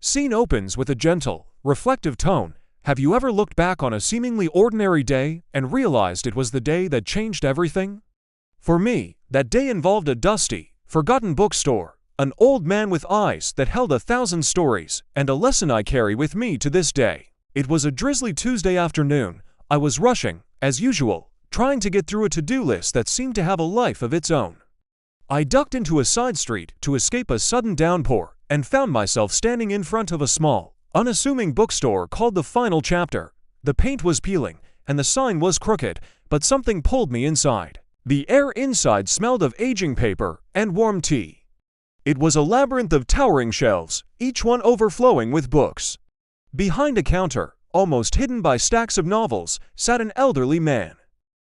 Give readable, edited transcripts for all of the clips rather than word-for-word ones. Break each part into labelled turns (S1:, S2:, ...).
S1: Scene opens with a gentle, reflective tone. Have you ever looked back on a seemingly ordinary day and realized it was the day that changed everything? For me, that day involved a dusty, forgotten bookstore, an old man with eyes that held 1,000 stories, and a lesson I carry with me to this day. It was a drizzly Tuesday afternoon. I was rushing, as usual, trying to get through a to-do list that seemed to have a life of its own. I ducked into a side street to escape a sudden downpour and found myself standing in front of a small, unassuming bookstore called The Final Chapter. The paint was peeling, and the sign was crooked, but something pulled me inside. The air inside smelled of aging paper and warm tea. It was a labyrinth of towering shelves, each one overflowing with books. Behind a counter, almost hidden by stacks of novels, sat an elderly man.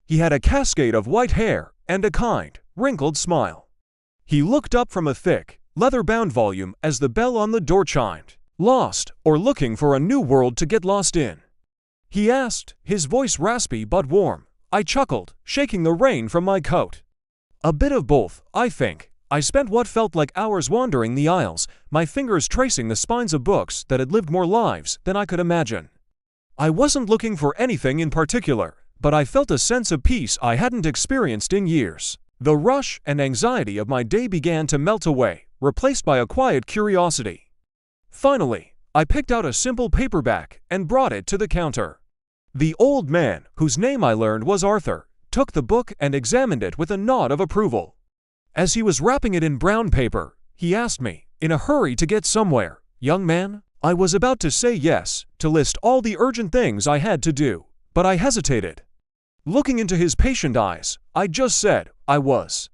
S1: He had a cascade of white hair and a kind, wrinkled smile. He looked up from a thick, leather-bound volume as the bell on the door chimed. Lost, or looking for a new world to get lost in? He asked, his voice raspy but warm. I chuckled, shaking the rain from my coat. A bit of both, I think. I spent what felt like hours wandering the aisles, my fingers tracing the spines of books that had lived more lives than I could imagine. I wasn't looking for anything in particular, but I felt a sense of peace I hadn't experienced in years. The rush and anxiety of my day began to melt away, replaced by a quiet curiosity. Finally, I picked out a simple paperback and brought it to the counter. The old man, whose name I learned was Arthur, took the book and examined it with a nod of approval. As he was wrapping it in brown paper, he asked me, in a hurry to get somewhere, "Young man?" I was about to say yes, to list all the urgent things I had to do, but I hesitated. Looking into his patient eyes, I just said, I was.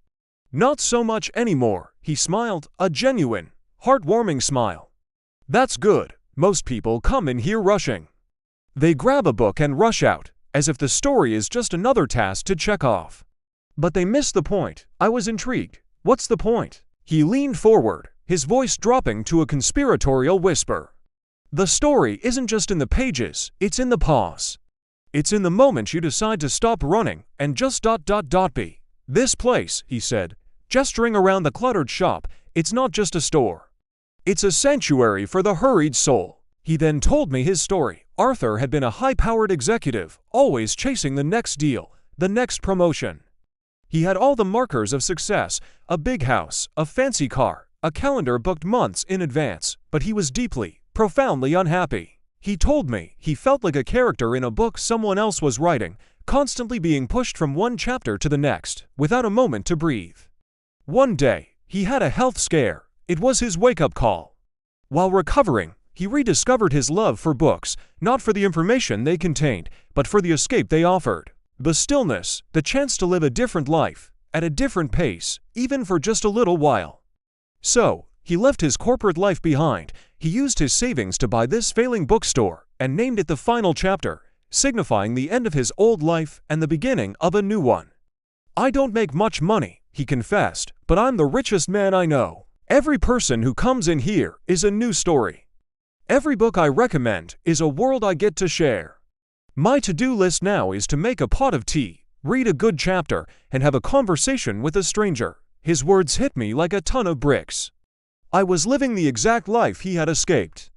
S1: "Not so much anymore," he smiled, a genuine, heartwarming smile. That's good. Most people come in here rushing. They grab a book and rush out, as if the story is just another task to check off. But they miss the point. I was intrigued. What's the point? He leaned forward, his voice dropping to a conspiratorial whisper. The story isn't just in the pages, it's in the pause. It's in the moment you decide to stop running and just be. This place, he said, gesturing around the cluttered shop, it's not just a store. It's a sanctuary for the hurried soul. He then told me his story. Arthur had been a high-powered executive, always chasing the next deal, the next promotion. He had all the markers of success, a big house, a fancy car, a calendar booked months in advance, but he was deeply, profoundly unhappy. He told me he felt like a character in a book someone else was writing, constantly being pushed from one chapter to the next, without a moment to breathe. One day, he had a health scare. It was his wake-up call. While recovering, he rediscovered his love for books, not for the information they contained, but for the escape they offered. The stillness, the chance to live a different life, at a different pace, even for just a little while. So, he left his corporate life behind. He used his savings to buy this failing bookstore and named it The Final Chapter, signifying the end of his old life and the beginning of a new one. I don't make much money, he confessed, but I'm the richest man I know. Every person who comes in here is a new story. Every book I recommend is a world I get to share. My to-do list now is to make a pot of tea, read a good chapter, and have a conversation with a stranger. His words hit me like a ton of bricks. I was living the exact life he had escaped.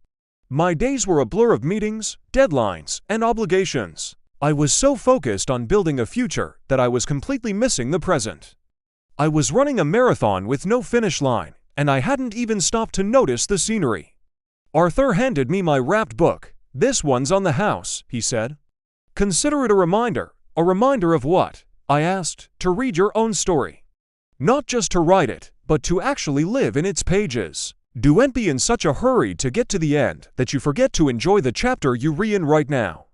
S1: My days were a blur of meetings, deadlines, and obligations. I was so focused on building a future that I was completely missing the present. I was running a marathon with no finish line, and I hadn't even stopped to notice the scenery. Arthur handed me my wrapped book. "This one's on the house," he said. "Consider it a reminder." "A reminder of what?" I asked. "To read your own story. Not just to write it, but to actually live in its pages. Don't be in such a hurry to get to the end that you forget to enjoy the chapter you're in right now."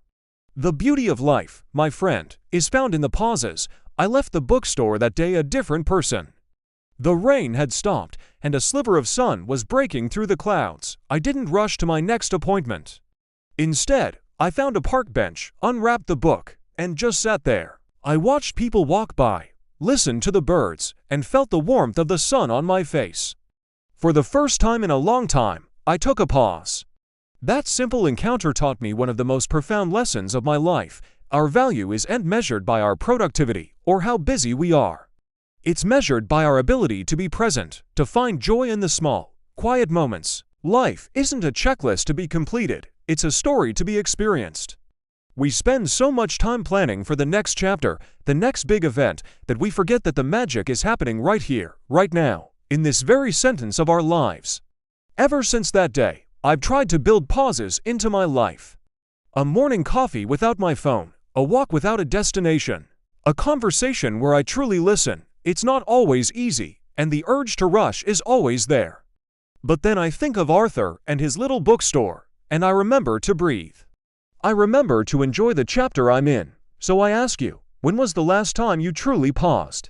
S1: The beauty of life, my friend, is found in the pauses. I left the bookstore that day a different person. The rain had stopped, and a sliver of sun was breaking through the clouds. I didn't rush to my next appointment. Instead, I found a park bench, unwrapped the book, and just sat there. I watched people walk by, listened to the birds, and felt the warmth of the sun on my face. For the first time in a long time, I took a pause. That simple encounter taught me one of the most profound lessons of my life. Our value isn't measured by our productivity or how busy we are. It's measured by our ability to be present, to find joy in the small, quiet moments. Life isn't a checklist to be completed, it's a story to be experienced. We spend so much time planning for the next chapter, the next big event, that we forget that the magic is happening right here, right now, in this very sentence of our lives. Ever since that day, I've tried to build pauses into my life. A morning coffee without my phone, a walk without a destination, a conversation where I truly listen. It's not always easy, and the urge to rush is always there. But then I think of Arthur and his little bookstore, and I remember to breathe. I remember to enjoy the chapter I'm in, so I ask you, when was the last time you truly paused?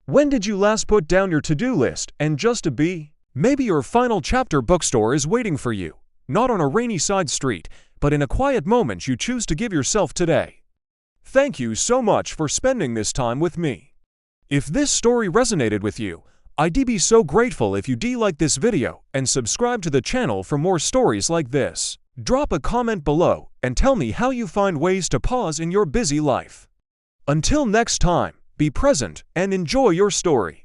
S1: When did you last put down your to-do list and just to be? Maybe your final chapter bookstore is waiting for you, not on a rainy side street, but in a quiet moment you choose to give yourself today. Thank you so much for spending this time with me. If this story resonated with you, I'd be so grateful if you'd like this video and subscribe to the channel for more stories like this. Drop a comment below and tell me how you find ways to pause in your busy life. Until next time, be present and enjoy your story.